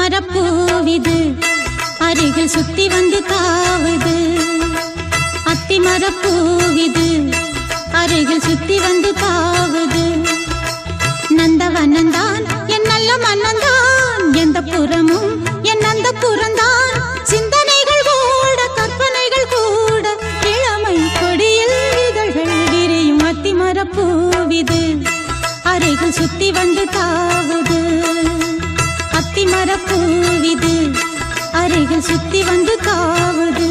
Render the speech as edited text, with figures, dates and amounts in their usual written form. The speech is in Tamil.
அத்திமரப்பூவிது அருகில் சுத்தி வந்து தாவுது. அத்திமரப்பூவிது அருகில் சுத்தி வந்து தாவுது. நந்தவனந்தான் என் நல்ல மன்னந்தான், எந்த புறமும் என் அந்த புறந்தான். சிந்தனைகள் கூட கற்பனைகள் கூட இளமை கொடியில் இதழ்கள் விரியும். அத்திமரப்பூவிது அருகில் சுத்தி வந்து தாவுது. அத்திமரப்பூவிது அருகில் சுத்தி வந்து தாவுது.